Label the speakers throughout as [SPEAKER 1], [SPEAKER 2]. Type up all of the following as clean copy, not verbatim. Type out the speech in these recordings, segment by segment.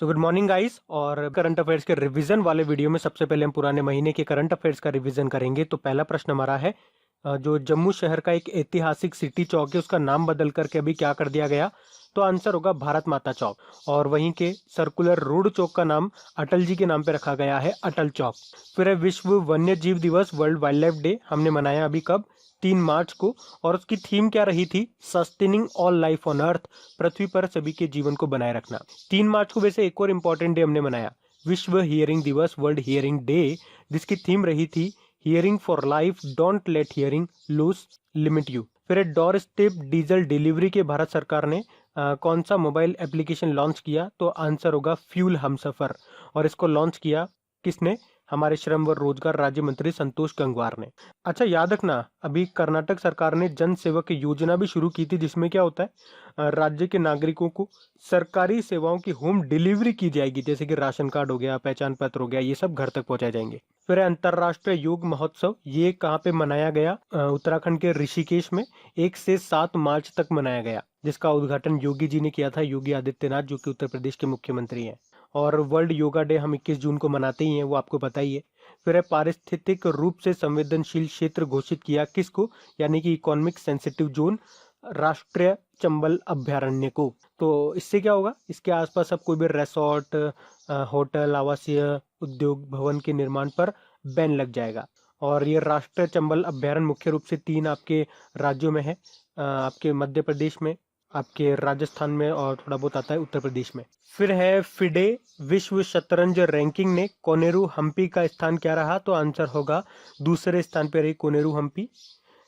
[SPEAKER 1] So good morning guys. और current affairs के revision वाले वीडियो में सबसे पहले हम पुराने महीने के करंट अफेयर्स का रिवीजन करेंगे। तो पहला प्रश्न हमारा है, जो जम्मू शहर का एक ऐतिहासिक सिटी चौक है उसका नाम बदल करके अभी क्या कर दिया गया? तो आंसर होगा भारत माता चौक। और वहीं के सर्कुलर रोड चौक का नाम अटल जी के नाम पे रखा गया है, अटल चौक। फिर है विश्व वन्य जीव दिवस, वर्ल्ड वाइल्ड लाइफ डे, हमने मनाया अभी कब? 3 मार्च को। और उसकी थीम क्या रही थी? Sustaining all life on earth, पृथ्वी पर सभी के जीवन को बनाए रखना। 3 मार्च को वैसे एक और इम्पोर्टेंट डे हमने मनाया, विश्व हियरिंग दिवस, वर्ल्ड हियरिंग डे, जिसकी थीम रही थी hearing for life, don't let hearing loose limit you. फिर डोर स्टेप डीजल डिलीवरी के भारत सरकार ने कौन सा मोबाइल एप्लीकेशन लॉन्च किया? तो आंसर होगा फ्यूल हमसफर। और इसको लॉन्च किया किसने? हमारे श्रम व रोजगार राज्य मंत्री संतोष गंगवार ने। अच्छा याद रखना, अभी कर्नाटक सरकार ने जन सेवक योजना भी शुरू की थी, जिसमें क्या होता है, राज्य के नागरिकों को सरकारी सेवाओं की होम डिलीवरी की जाएगी, जैसे कि राशन कार्ड हो गया, पहचान पत्र हो गया, ये सब घर तक पहुंचाए जाएंगे। फिर अंतर्राष्ट्रीय योग महोत्सव, ये कहाँ पे मनाया गया? उत्तराखंड के ऋषिकेश में 1 से 7 मार्च तक मनाया गया, जिसका उद्घाटन योगी जी ने किया था, योगी आदित्यनाथ, जो कि उत्तर प्रदेश के मुख्यमंत्री हैं। और वर्ल्ड योगा डे हम 21 जून को मनाते ही हैं, वो आपको पता ही है। फिर है पारिस्थितिक रूप से संवेदनशील क्षेत्र घोषित किया किसको? यानी कि इकोनॉमिक सेंसिटिव जोन, राष्ट्रीय चंबल अभ्यारण्य को। तो इससे क्या होगा? इसके आसपास अब कोई भी रिसोर्ट, होटल, आवासीय उद्योग भवन के निर्माण पर बैन लग जाएगा। और ये राष्ट्रीय चंबल अभ्यारण्य मुख्य रूप से 3 आपके राज्यों में है, आपके मध्य प्रदेश में, आपके राजस्थान में, और थोड़ा बहुत आता है उत्तर प्रदेश में। फिर है फिडे विश्व शतरंज रैंकिंग ने कोनेरू हम्पी का स्थान क्या रहा? तो आंसर होगा दूसरे स्थान पर रही कोनेरू हम्पी।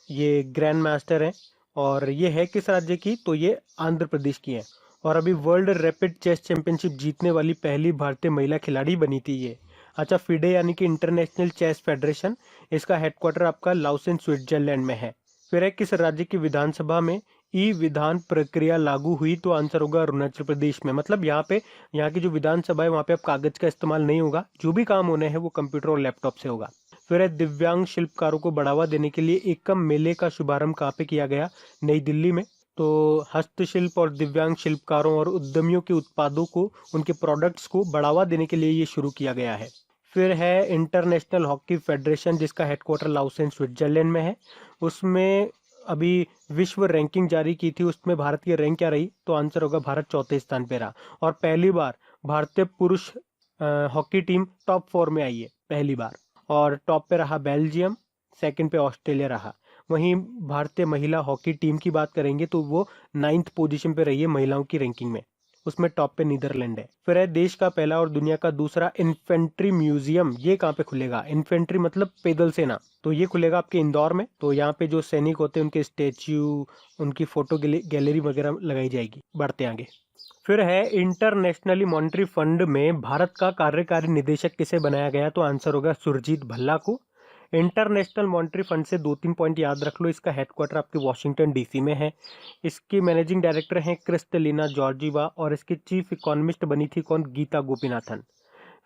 [SPEAKER 1] ये ग्रैंड मास्टर है। और ये है किस राज्य की? तो ये आंध्र प्रदेश की है। और अभी वर्ल्ड रैपिड चेस चैंपियनशिप जीतने वाली पहली भारतीय महिला खिलाड़ी बनी थी ये। अच्छा, फिडे यानी कि इंटरनेशनल चेस फेडरेशन, इसका हेडक्वार्टर आपका लाओसेन स्विट्जरलैंड में है। फिर है किस राज्य की विधानसभा में ई विधान प्रक्रिया लागू हुई? तो आंसर होगा अरुणाचल प्रदेश में। मतलब यहाँ पे, यहाँ की जो विधानसभा है वहाँ पे अब कागज का इस्तेमाल नहीं होगा, जो भी काम होने हैं वो कंप्यूटर और लैपटॉप से होगा। फिर है दिव्यांग शिल्पकारों को बढ़ावा देने के लिए एकम मेले का शुभारंभ कहाँ पे किया गया? नई दिल्ली में। तो हस्तशिल्प और दिव्यांग शिल्पकारों और उद्यमियों के उत्पादों को, उनके प्रोडक्ट्स को बढ़ावा देने के लिए ये शुरू किया गया है। फिर है इंटरनेशनल हॉकी फेडरेशन, जिसका हेडक्वार्टर लाओसेन स्विट्जरलैंड में है। उसमें अभी विश्व रैंकिंग जारी की थी, उसमें भारत की रैंक क्या रही? तो आंसर होगा भारत चौथे स्थान पे रहा। और पहली बार भारतीय पुरुष हॉकी टीम टॉप 4 में आई है, पहली बार। और टॉप पे रहा बेल्जियम, सेकंड पे ऑस्ट्रेलिया रहा। वहीं भारतीय महिला हॉकी टीम की बात करेंगे तो वो 9th पोजीशन पे रही है महिलाओं की रैंकिंग में, उसमें टॉप पे नीदरलैंड है। फिर है देश का पहला और दुनिया का दूसरा इन्फेंट्री म्यूजियम, ये कहाँ पे खुलेगा? इन्फेंट्री मतलब पैदल सेना, तो ये खुलेगा आपके इंदौर में। तो यहाँ पे जो सैनिक होते हैं उनके स्टेच्यू, उनकी फोटो गैलरी वगैरह लगाई जाएगी। बढ़ते आगे। फिर है इंटरनेशनली मॉनेटरी फंड में भारत का कार्यकारी निदेशक किसे बनाया गया? तो आंसर होगा सुरजीत भल्ला को। इंटरनेशनल मॉनेटरी फंड से 2-3 पॉइंट याद रख लो, इसका हेडक्वार्टर आपके वॉशिंगटन डीसी में है। इसकी मैनेजिंग डायरेक्टर हैं क्रिस्टलिना जॉर्जीवा, और इसकी चीफ इकोनॉमिस्ट बनी थी कौन? गीता गोपीनाथन।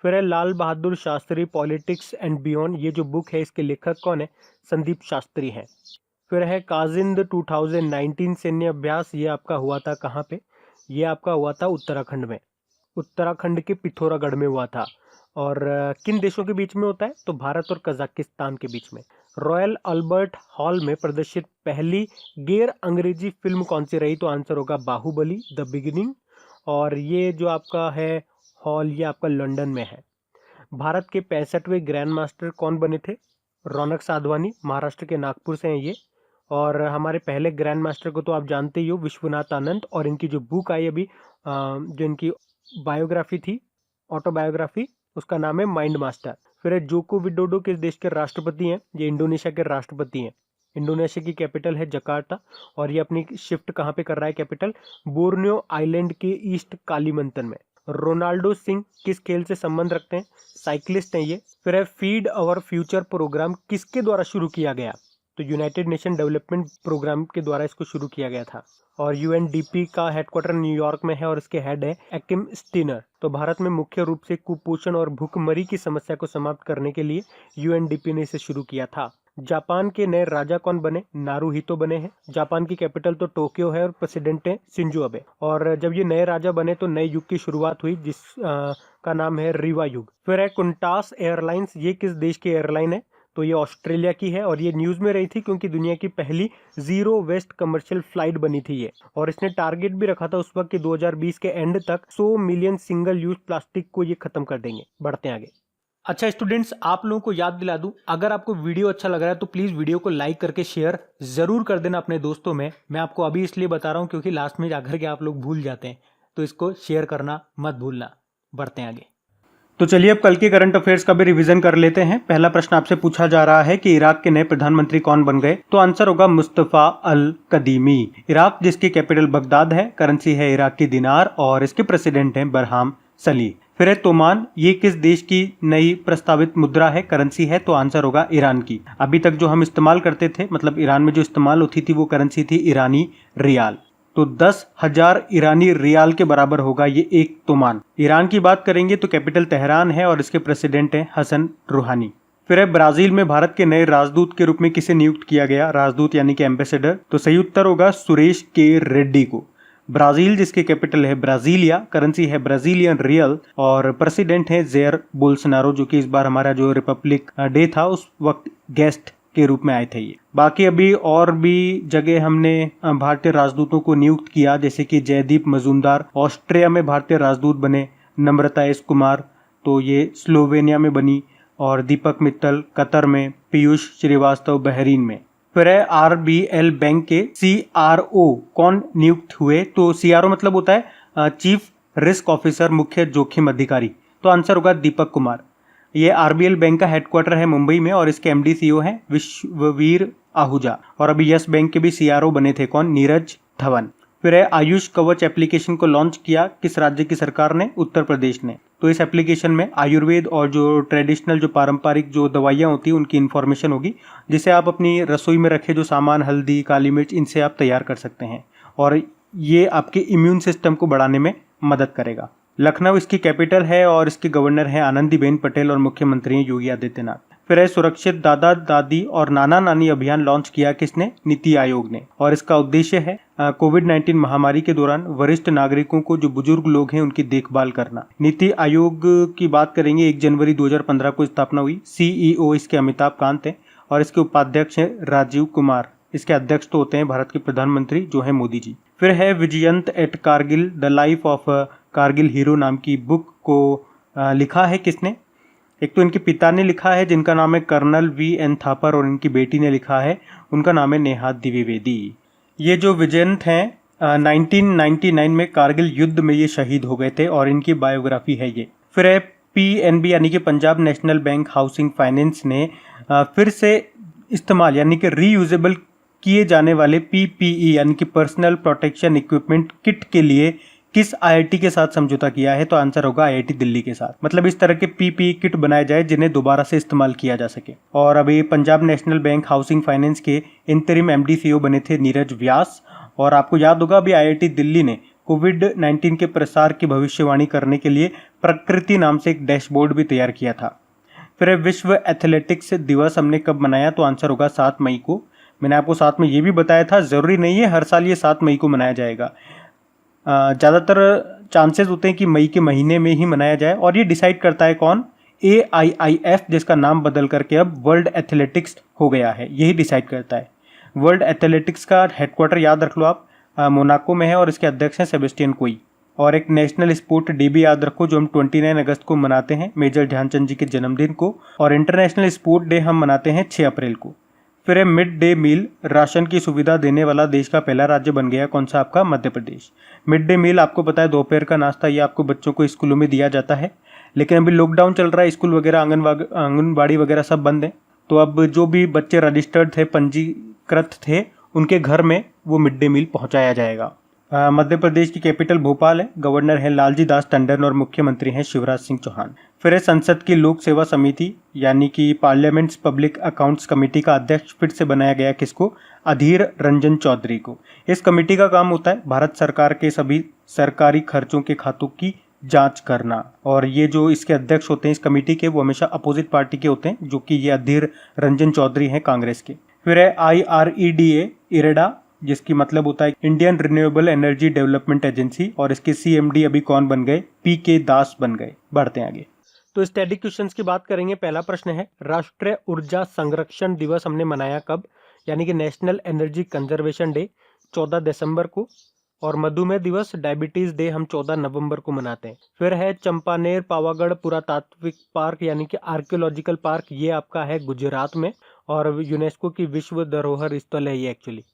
[SPEAKER 1] फिर है Lal Bahadur Shastri politics and beyond, ये जो बुक है इसके लेखक कौन है? संदीप शास्त्री हैं। फिर है काजिंद 2019 सैन्य अभ्यास, ये आपका हुआ था कहाँ पे? ये आपका हुआ था उत्तराखंड में, उत्तराखंड के पिथौरागढ़ में हुआ था। और किन देशों के बीच में होता है? तो भारत और कजाकिस्तान के बीच में। रॉयल अल्बर्ट हॉल में प्रदर्शित पहली गैर अंग्रेजी फिल्म कौन सी रही? तो आंसर होगा बाहुबली द बिगिनिंग। और ये जो आपका है हॉल, ये आपका लंदन में है। भारत के 65वें ग्रैंड मास्टर कौन बने थे? रौनक साधवानी, महाराष्ट्र के नागपुर से हैं ये। और हमारे पहले ग्रैंड मास्टर को तो आप जानते ही हो, विश्वनाथ आनंद। और इनकी जो बुक आई अभी, जो इनकी बायोग्राफी थी, ऑटोबायोग्राफी, उसका नाम है माइंड मास्टर। फिर है जोको विडोडो किस देश के राष्ट्रपति हैं? ये इंडोनेशिया के राष्ट्रपति हैं। इंडोनेशिया की कैपिटल है जकार्ता। और ये अपनी शिफ्ट कहाँ पे कर रहा है कैपिटल? बोर्नियो आइलैंड के ईस्ट कालीमंतन में। रोनाल्डो सिंह किस खेल से संबंध रखते हैं? साइक्लिस्ट हैं ये। फिर है फीड अवर फ्यूचर प्रोग्राम किसके द्वारा शुरू किया गया? तो यूनाइटेड नेशन डेवलपमेंट प्रोग्राम के द्वारा इसको शुरू किया गया था। और यूएनडीपी का हेडक्वार्टर न्यूयॉर्क में है, और इसके हेड है एकिम स्टीनर। तो भारत में मुख्य रूप से कुपोषण और भूखमरी की समस्या को समाप्त करने के लिए यूएनडीपी ने इसे शुरू किया था। जापान के नए राजा कौन बने? नारूहितो बने हैं। जापान की कैपिटल तो टोक्यो है और प्रेसिडेंट है शिंजो अबे। और जब ये नए राजा बने तो नए युग की शुरुआत हुई जिस का नाम है रीवा युग। फिर है कुंटास एयरलाइंस, ये किस देश की एयरलाइन है? तो ये ऑस्ट्रेलिया की है और ये न्यूज में रही थी क्योंकि दुनिया की पहली जीरो वेस्ट कमर्शियल फ्लाइट बनी थी ये। और इसने टारगेट भी रखा था उस वक्त कि 2020 के एंड तक 100 मिलियन सिंगल यूज प्लास्टिक को ये खत्म कर देंगे। बढ़ते हैं आगे। अच्छा स्टूडेंट्स, आप लोगों को याद दिला दूं, अगर आपको वीडियो अच्छा लग रहा है तो प्लीज वीडियो को लाइक करके शेयर जरूर कर देना अपने दोस्तों में। मैं आपको अभी इसलिए बता रहा हूं क्योंकि लास्ट में जाकर के आप लोग भूल जाते हैं, तो इसको शेयर करना मत भूलना। बढ़ते हैं आगे। तो चलिए अब कल के करंट अफेयर्स का भी रिवीजन कर लेते हैं। पहला प्रश्न आपसे पूछा जा रहा है कि इराक के नए प्रधानमंत्री कौन बन गए? तो आंसर होगा मुस्तफा अल कदीमी। इराक जिसकी कैपिटल बगदाद है, करेंसी है इराक की दिनार और इसके प्रेसिडेंट हैं बरहाम सली। फिर है तोमान, ये किस देश की नई प्रस्तावित मुद्रा है, करेंसी है? तो आंसर होगा ईरान की। अभी तक जो हम इस्तेमाल करते थे, मतलब ईरान में जो इस्तेमाल होती थी वो करेंसी थी ईरानी रियाल। तो 10,000 ईरानी रियाल के बराबर होगा ये एक तोमान। ईरान की बात करेंगे तो कैपिटल तेहरान है और इसके प्रेसिडेंट हैं हसन रूहानी। फिर है ब्राजील में भारत के नए राजदूत के रूप में किसे नियुक्त किया गया? राजदूत यानी कि एम्बेसडर। तो सही उत्तर होगा सुरेश के रेड्डी को। ब्राजील जिसकी कैपिटल है ब्राजीलिया, करेंसी है ब्राजीलियन रियल और प्रेसिडेंट है जेयर बोल्सोनारो, जो कि इस बार हमारा जो रिपब्लिक डे था उस वक्त गेस्ट के रूप में आए थे ये। बाकी अभी और भी जगह हमने भारतीय राजदूतों को नियुक्त किया, जैसे कि जयदीप मजूमदार ऑस्ट्रिया में भारतीय राजदूत बने, नम्रता एस कुमार तो ये स्लोवेनिया में बनी और दीपक मित्तल कतर में, पीयूष श्रीवास्तव बहरीन में। फिर है आरबीएल बैंक के सीआरओ कौन नियुक्त हुए? तो सीआरओ मतलब होता है चीफ रिस्क ऑफिसर, मुख्य जोखिम अधिकारी। तो आंसर होगा दीपक कुमार। ये आरबीएल बैंक का हेडक्वार्टर है मुंबई में और इसके एमडी सीईओ हैं विश्ववीर आहूजा। और अभी यस बैंक के भी सीआरओ बने थे कौन? नीरज धवन। फिर है आयुष कवच एप्लीकेशन को लॉन्च किया किस राज्य की सरकार ने? उत्तर प्रदेश ने। तो इस एप्लीकेशन में आयुर्वेद और जो ट्रेडिशनल जो पारंपरिक जो दवाइयाँ होती हैं उनकी इन्फॉर्मेशन होगी, जिसे आप अपनी रसोई में रखे जो सामान हल्दी काली मिर्च इनसे आप तैयार कर सकते हैं और ये आपके इम्यून सिस्टम को बढ़ाने में मदद करेगा। लखनऊ इसकी कैपिटल है और इसके गवर्नर हैं आनंदीबेन पटेल और मुख्यमंत्री हैं योगी आदित्यनाथ। फिर है सुरक्षित दादा दादी और नाना नानी अभियान लॉन्च किया किसने? नीति आयोग ने। और इसका उद्देश्य है कोविड-19 महामारी के दौरान वरिष्ठ नागरिकों को, जो बुजुर्ग लोग हैं, उनकी देखभाल करना। नीति आयोग की बात करेंगे 1 जनवरी 2015 को स्थापना हुई। सीईओ इसके अमिताभ कांत हैं और इसके उपाध्यक्ष हैं राजीव कुमार। इसके अध्यक्ष तो होते हैं भारत के प्रधानमंत्री जो है मोदी जी। फिर है Vijyant at Kargil the life of Kargil hero नाम की बुक को लिखा है किसने? एक तो इनके पिता ने लिखा है जिनका नाम है कर्नल वी.एन. थापर और इनकी बेटी ने लिखा है, उनका नाम है नेहा द्विवेदी। ये जो विजयंत हैं 1999 में कारगिल युद्ध में ये शहीद हो गए थे और इनकी बायोग्राफी है ये। फिर है पीएनबी यानी कि Punjab national bank housing finance ने फिर से इस्तेमाल यानी कि रीयूजेबल किए जाने वाले पीपीई यानी कि पर्सनल प्रोटेक्शन इक्विपमेंट किट के लिए किस आईआईटी के साथ समझौता किया है? तो आंसर होगा आईआईटी दिल्ली के साथ। मतलब इस तरह के पीपीई किट बनाए जाए जिन्हें दोबारा से इस्तेमाल किया जा सके। और अभी Punjab national bank housing finance के इंटरिम एमडी सीईओ बने थे नीरज व्यास। और आपको याद होगा अभी आईआईटी दिल्ली ने कोविड-19 के प्रसार की भविष्यवाणी करने के लिए प्रकृति नाम से एक डैशबोर्ड भी तैयार किया था। फिर विश्व एथलेटिक्स दिवस हमने कब मनाया? तो आंसर होगा 7 मई को। मैंने आपको साथ में ये भी बताया था, जरूरी नहीं है हर साल ये 7 मई को मनाया जाएगा। ज़्यादातर चांसेस होते हैं कि मई के महीने में ही मनाया जाए और ये डिसाइड करता है कौन? AIIF, जिसका नाम बदल करके अब वर्ल्ड एथलेटिक्स हो गया है, यही डिसाइड करता है। वर्ल्ड एथलेटिक्स का हेडक्वार्टर याद रख लो आप, मोनाको में है और इसके अध्यक्ष हैं सेबेस्टियन कोई। और एक नेशनल स्पोर्ट डे भी याद रखो जो हम 29 अगस्त को मनाते हैं मेजर ध्यानचंद जी के जन्मदिन को। और इंटरनेशनल स्पोर्ट डे हम मनाते हैं 6 अप्रैल को। फिर है मिड डे मील, राशन की सुविधा देने वाला देश का पहला राज्य बन गया कौन सा? आपका Madhya Pradesh. Mid day meal आपको पता है दोपहर का नाश्ता, ये आपको बच्चों को स्कूलों में दिया जाता है, लेकिन अभी लॉकडाउन चल रहा है, स्कूल वगैरह आंगनबाड़ी वगैरह सब बंद है। तो अब जो भी बच्चे रजिस्टर्ड थे, पंजीकृत थे, उनके घर में वो मिड डे मील पहुँचाया जाएगा। मध्य प्रदेश की कैपिटल भोपाल है, गवर्नर है लालजी दास टंडन और मुख्यमंत्री हैं शिवराज सिंह चौहान। फिर है संसद की लोक सेवा समिति यानी कि पार्लियामेंट्स पब्लिक अकाउंट्स कमेटी का अध्यक्ष फिर से बनाया गया किसको? अधीर रंजन चौधरी को। इस कमेटी का काम होता है भारत सरकार के सभी सरकारी खर्चों के खातों की जांच करना। और ये जो इसके अध्यक्ष होते हैं इस कमेटी के, वो हमेशा अपोजिट पार्टी के होते हैं, जो कि ये अधीर रंजन चौधरी हैं कांग्रेस के। फिर है IREDA, इरेडा, जिसकी मतलब होता है Indian renewable energy development agency, और इसके CMD अभी कौन बन गए? PK दास बन गए। बढ़ते हैं आगे। तो स्टडी क्वेश्चंस की बात करेंगे। पहला प्रश्न है, राष्ट्रीय ऊर्जा संरक्षण दिवस हमने मनाया कब? यानी कि नेशनल एनर्जी कंजर्वेशन डे 14 दिसंबर को, और मधुमेह दिवस डायबिटीज डे हम 14 नवंबर को मनाते हैं। फिर है चंपानेर पावागढ़ पुरातात्विक पार्क यानी कि आर्कियोलॉजिकल पार्क, ये आपका है गुजरात में, और यूनेस्को की विश्व धरोहर स्थल है ये एक्चुअली।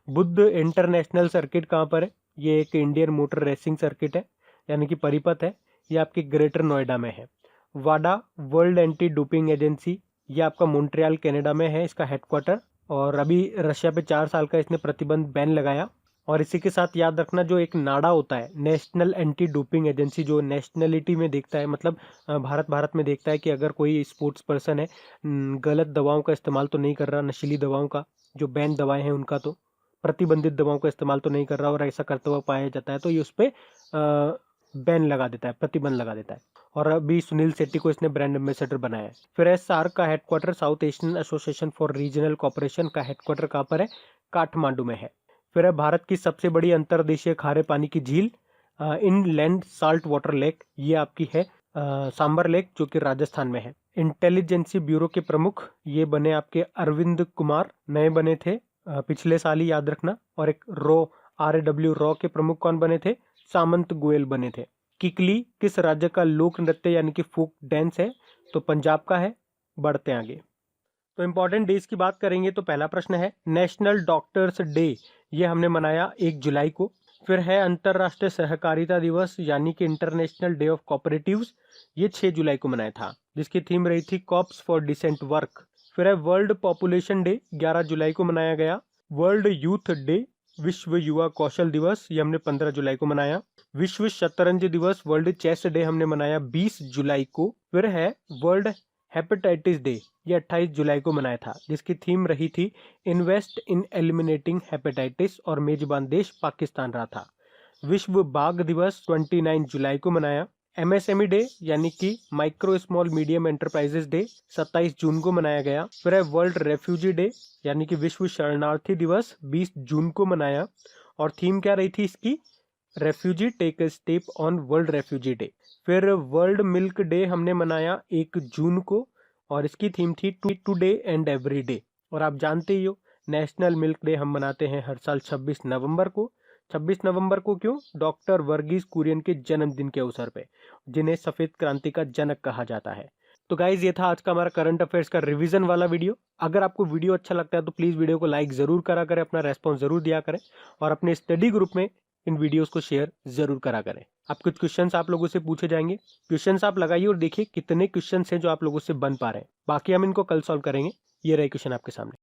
[SPEAKER 1] बुद्ध इंटरनेशनल सर्किट कहाँ पर है? ये एक इंडियन मोटर रेसिंग सर्किट है, यानी कि परिपथ है, ये आपके ग्रेटर नोएडा में है। वाडा वर्ल्ड एंटी डोपिंग एजेंसी, ये आपका मॉन्ट्रियल कनाडा में है इसका हेडक्वार्टर, और अभी रशिया पे 4 साल का इसने प्रतिबंध बैन लगाया। और इसी के साथ याद रखना, जो एक नाडा होता है नेशनल एंटी डोपिंग एजेंसी, जो नेशनलिटी में देखता है, मतलब भारत में देखता है कि अगर कोई स्पोर्ट्स पर्सन है गलत दवाओं का इस्तेमाल तो नहीं कर रहा, नशीली दवाओं का, जो बैन दवाएं हैं उनका, तो प्रतिबंधित दवाओं का इस्तेमाल तो नहीं कर रहा, और ऐसा करते हुआ पाया जाता है तो ये उस पर बैन लगा देता है, प्रतिबंध लगा देता है। और अभी सुनील शेट्टी को इसने ब्रांड एम्बेसडर बनाया है। फिर है सार्क का headquarter, south Asian association for regional cooperation का हेडक्वार्टर कहाँ पर है? काठमांडू में है। फिर है भारत की सबसे बड़ी अंतर्देशीय खारे पानी की झील, इनलैंड साल्ट वाटर लेक, ये आपकी है सांबर लेक, जो कि राजस्थान में है। इंटेलिजेंसी ब्यूरो के प्रमुख ये बने आपके अरविंद कुमार, नए बने थे पिछले साल ही, याद रखना। और एक RAW के प्रमुख कौन बने थे? सामंत गोयल बने थे। किकली किस राज्य का लोक नृत्य यानी कि फोक डांस है? तो पंजाब का है। बढ़ते हैं आगे। तो इंपॉर्टेंट डेज की बात करेंगे तो पहला प्रश्न है नेशनल डॉक्टर्स डे, ये हमने मनाया 1 जुलाई को। फिर है अंतरराष्ट्रीय सहकारिता दिवस यानी कि इंटरनेशनल डे ऑफ कोऑपरेटिव्स, ये 6 जुलाई को मनाया था, जिसकी थीम रही थी कॉप्स फॉर डिसेंट वर्क। फिर है वर्ल्ड पॉपुलेशन डे, 11 जुलाई को मनाया गया। वर्ल्ड यूथ डे, विश्व युवा कौशल दिवस, ये हमने 15 जुलाई को मनाया। विश्व शतरंज दिवस, वर्ल्ड चेस डे, हमने मनाया 20 जुलाई को। फिर है वर्ल्ड हेपेटाइटिस डे, ये 28 जुलाई को मनाया था, जिसकी थीम रही थी इन्वेस्ट इन एलिमिनेटिंग हेपेटाइटिस, और मेजबान देश पाकिस्तान रहा था। विश्व बाघ दिवस 29 जुलाई को मनाया। MSME डे यानी कि micro small medium enterprises day 27 जून को मनाया गया। फिर है वर्ल्ड रेफ्यूजी डे यानी कि विश्व शरणार्थी दिवस 20 जून को मनाया, और थीम क्या रही थी इसकी? Refugee take a step on world refugee day. फिर वर्ल्ड मिल्क डे हमने मनाया 1 जून को, और इसकी थीम थी टुडे एंड एवरी डे। और आप जानते ही हो नेशनल मिल्क डे हम मनाते हैं हर साल 26 नवंबर को। 26 नवंबर को क्यों? डॉक्टर वर्गीस कुरियन के जन्मदिन के अवसर पे, जिन्हें सफेद क्रांति का जनक कहा जाता है। तो गाइज, ये था आज का हमारा करंट अफेयर्स का रिवीजन वाला वीडियो। अगर आपको वीडियो अच्छा लगता है तो प्लीज वीडियो को लाइक जरूर करा करें, अपना रेस्पॉन्स जरूर दिया करें, और अपने स्टडी ग्रुप में इन वीडियोस को शेयर जरूर करा करें। अब कुछ क्वेश्चंस आप लोगों से पूछे जाएंगे, क्वेश्चंस आप लगाइए और देखिए कितने क्वेश्चंस हैं जो आप लोगों से बन पा रहे हैं। बाकी हम इनको कल सॉल्व करेंगे। ये रहे क्वेश्चन आपके सामने।